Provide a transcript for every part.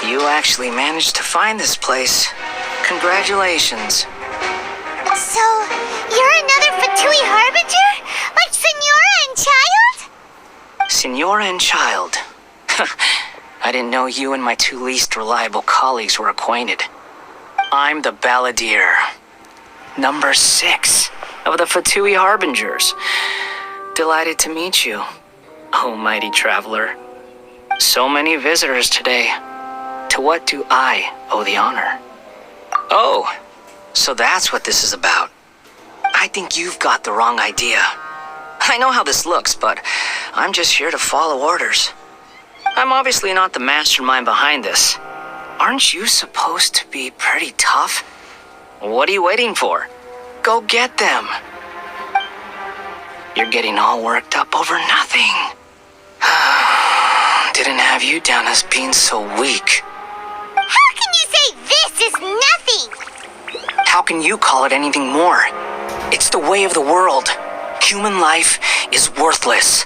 You actually managed to find this place. Congratulations. So, you're another Fatui Harbinger? Like Senora and Child? Senora and Child. I didn't know you and my two least reliable colleagues were acquainted. I'm the Balladeer. Number 6 of the Fatui Harbingers. Delighted to meet you, oh mighty traveler. So many visitors today. To what do I owe the honor? Oh, so that's what this is about. I think you've got the wrong idea. I know how this looks, but I'm just here to follow orders. I'm obviously not the mastermind behind this. Aren't you supposed to be pretty tough? What are you waiting for? Go get them. You're getting all worked up over nothing. Didn't have you down as being so weak. How can you say this is nothing? How can you call it anything more? It's the way of the world. Human life is worthless.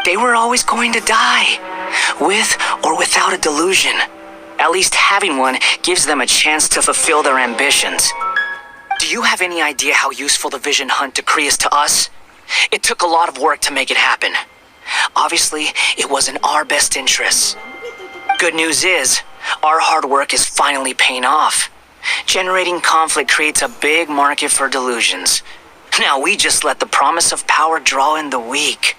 They were always going to die, with or without a delusion. At least having one gives them a chance to fulfill their ambitions. Do you have any idea how useful the Vision Hunt decree is to us? It took a lot of work to make it happen. Obviously, it was in our best interests. Good news is, our hard work is finally paying off. Generating conflict creates a big market for delusions. Now we just let the promise of power draw in the weak.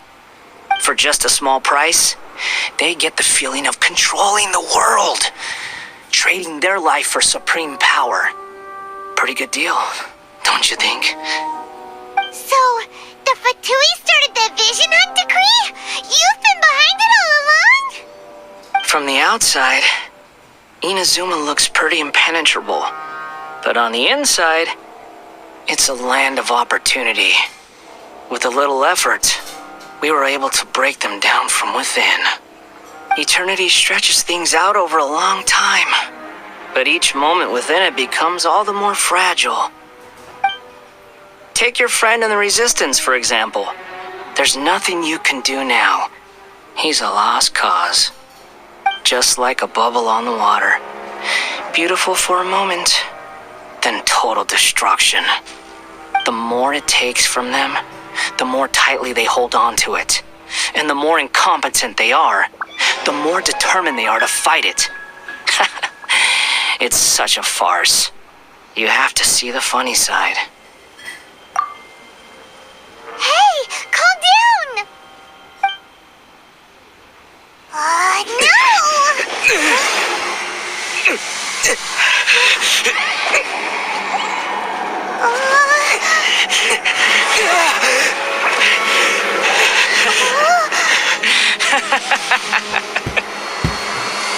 For just a small price, they get the feeling of controlling the world, trading their life for supreme power. Pretty good deal, don't you think? So, the Fatui started the Vision Hunt decree? You've been behind it all along? From the outside, Inazuma looks pretty impenetrable. But on the inside, it's a land of opportunity. With a little effort, we were able to break them down from within. Eternity stretches things out over a long time, but each moment within it becomes all the more fragile. Take your friend in the Resistance, for example. There's nothing you can do now. He's a lost cause. Just like a bubble on the water. Beautiful for a moment, then total destruction. The more it takes from them, the more tightly they hold on to it. And the more incompetent they are, the more determined they are to fight it. It's such a farce. You have to see the funny side. Hey, calm down!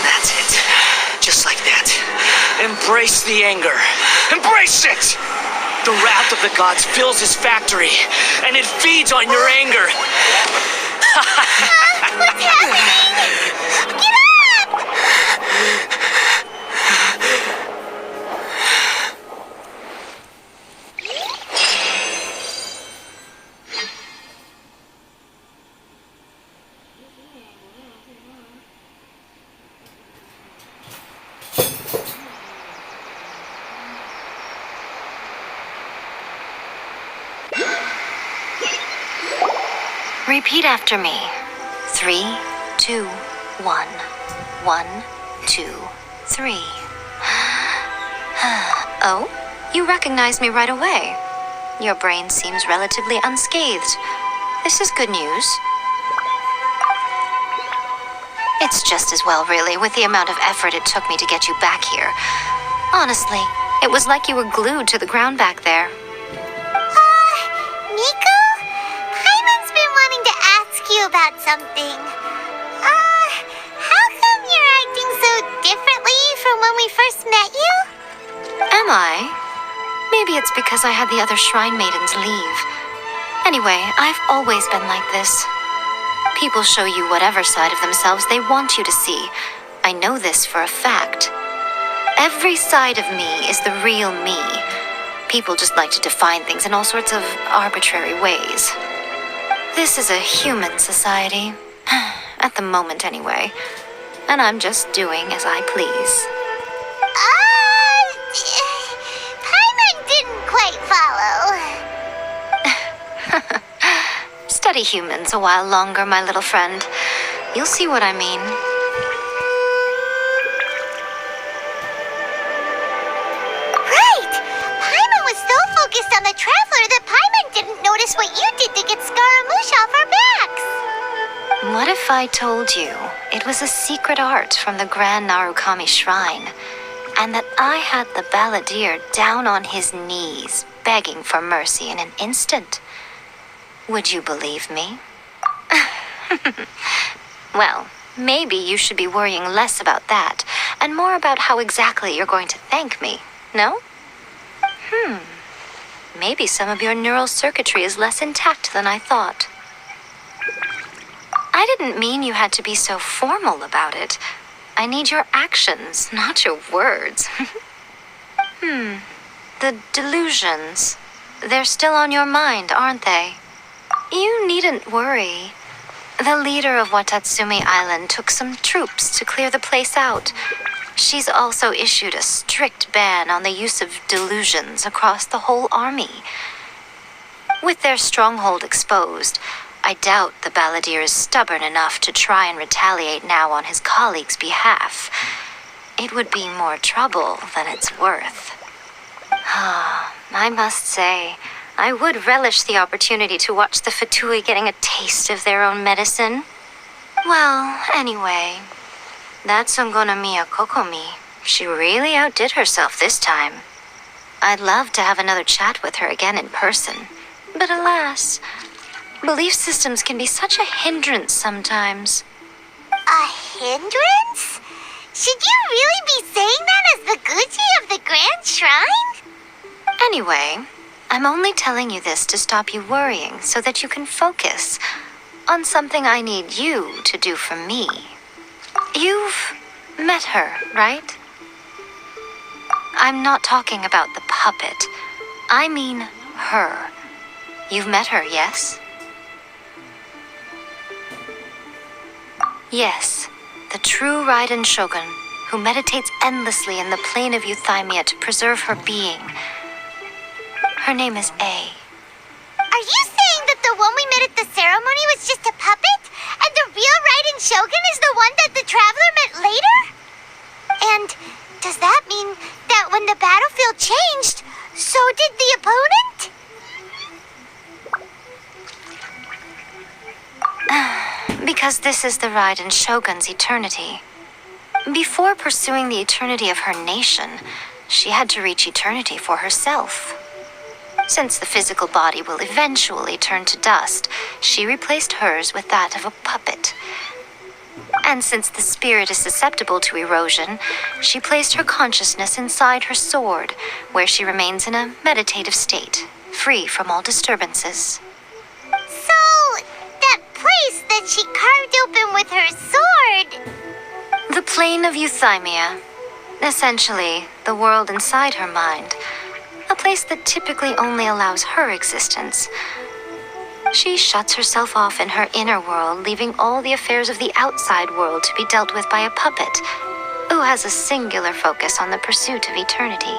That's it. Just like that. Embrace the anger. Embrace it! The wrath of the gods fills his factory, and it feeds on your anger. What's happening? Get up! Repeat after me. 3, 2, 1. 1, 2, 3. Oh, you recognize me right away. Your brain seems relatively unscathed. This is good news. It's just as well, really, with the amount of effort it took me to get you back here. Honestly, it was like you were glued to the ground back there. Nico? Paimon's been wanting to ask you about something. How come you're acting so differently from when we first met you? Am I? Maybe it's because I had the other Shrine Maidens leave. Anyway, I've always been like this. People show you whatever side of themselves they want you to see. I know this for a fact. Every side of me is the real me. People just like to define things in all sorts of arbitrary ways. This is a human society. At the moment, anyway. and I'm just doing as I please. Paimon didn't quite follow. Study humans a while longer, my little friend. You'll see what I mean. Right! Paimon was so focused on the Traveler that Paimon didn't notice what you did to get Scaramouche off our backs. What if I told you it was a secret art from the Grand Narukami Shrine, and that I had the Balladeer down on his knees, begging for mercy in an instant? Would you believe me? Well, maybe you should be worrying less about that, and more about how exactly you're going to thank me, no? Maybe some of your neural circuitry is less intact than I thought. I didn't mean you had to be so formal about it. I need your actions, not your words. The delusions. They're still on your mind, aren't they? You needn't worry. The leader of Watatsumi Island took some troops to clear the place out. She's also issued a strict ban on the use of delusions across the whole army. With their stronghold exposed, I doubt the Balladeer is stubborn enough to try and retaliate now on his colleagues' behalf. It would be more trouble than it's worth. I must say, I would relish the opportunity to watch the Fatui getting a taste of their own medicine. Well, anyway, that Songonomiya Kokomi, she really outdid herself this time. I'd love to have another chat with her again in person, but alas, belief systems can be such a hindrance sometimes. A hindrance? Should you really be saying that as the Gucci of the Grand Shrine? Anyway, I'm only telling you this to stop you worrying so that you can focus on something I need you to do for me. You've met her, right? I'm not talking about the puppet. I mean her. You've met her, yes? Yes, the true Raiden Shogun, who meditates endlessly in the plane of Euthymia to preserve her being. Her name is A. Are you saying that the one we met at the ceremony was just a puppet? And the real Raiden Shogun is the one that the Traveler met later? And does that mean that when the battlefield changed, so did the opponent? Because this is the Raiden Shogun's eternity. Before pursuing the eternity of her nation, she had to reach eternity for herself. Since the physical body will eventually turn to dust, she replaced hers with that of a puppet. And since the spirit is susceptible to erosion, she placed her consciousness inside her sword, where she remains in a meditative state, free from all disturbances. So, that place that she carved open with her sword... The plane of Euthymia. Essentially, the world inside her mind. A place that typically only allows her existence. She shuts herself off in her inner world, leaving all the affairs of the outside world to be dealt with by a puppet, who has a singular focus on the pursuit of eternity.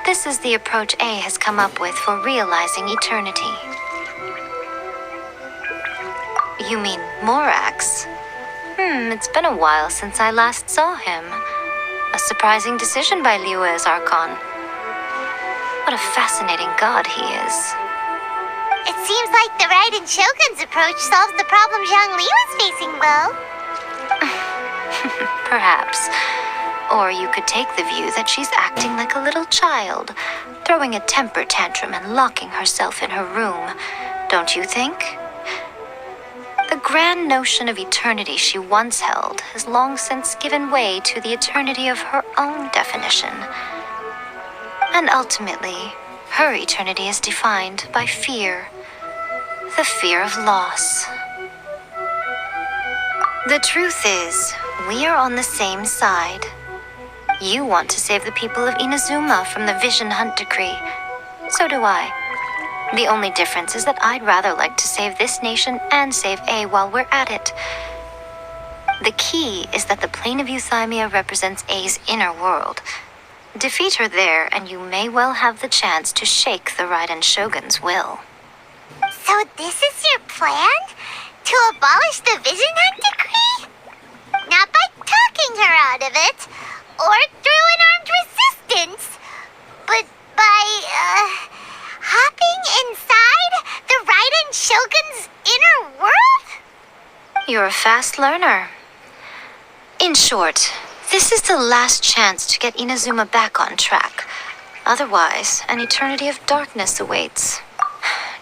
This is the approach A has come up with for realizing eternity. You mean Morax? It's been a while since I last saw him. A surprising decision by Liyue's Archon. What a fascinating god he is. It seems like the Raiden Shogun's approach solves the problem Zhongli was facing, though. Perhaps. Or you could take the view that she's acting like a little child, throwing a temper tantrum and locking herself in her room. Don't you think? The grand notion of eternity she once held has long since given way to the eternity of her own definition. And ultimately, her eternity is defined by fear. The fear of loss. The truth is, we are on the same side. You want to save the people of Inazuma from the Vision Hunt decree. So do I. The only difference is that I'd rather like to save this nation and save A while we're at it. The key is that the plane of Euthymia represents A's inner world. Defeat her there, and you may well have the chance to shake the Raiden Shogun's will. So this is your plan? To abolish the Vision Hunt decree? Not by talking her out of it, or through an armed resistance, but by, hopping inside the Raiden Shogun's inner world? You're a fast learner. In short, this is the last chance to get Inazuma back on track. Otherwise, an eternity of darkness awaits.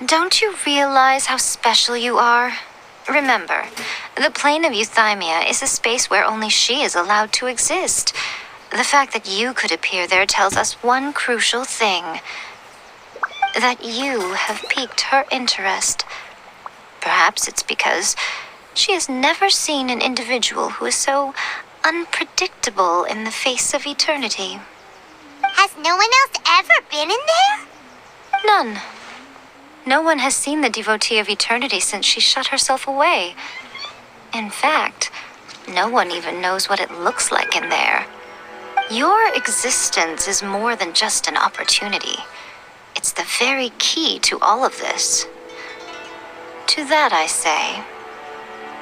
Don't you realize how special you are? Remember, the plane of Euthymia is a space where only she is allowed to exist. The fact that you could appear there tells us one crucial thing. That you have piqued her interest. Perhaps it's because she has never seen an individual who is so unpredictable in the face of eternity. Has no one else ever been in there? None. No one has seen the devotee of eternity since she shut herself away. In fact, no one even knows what it looks like in there. Your existence is more than just an opportunity. It's the very key to all of this. To that I say,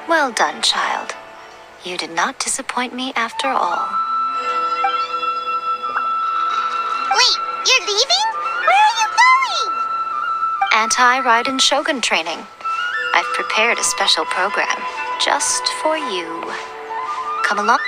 well done, child. You did not disappoint me after all. Wait, you're leaving? Where are you going? Anti-Raiden Shogun training. I've prepared a special program just for you. Come along.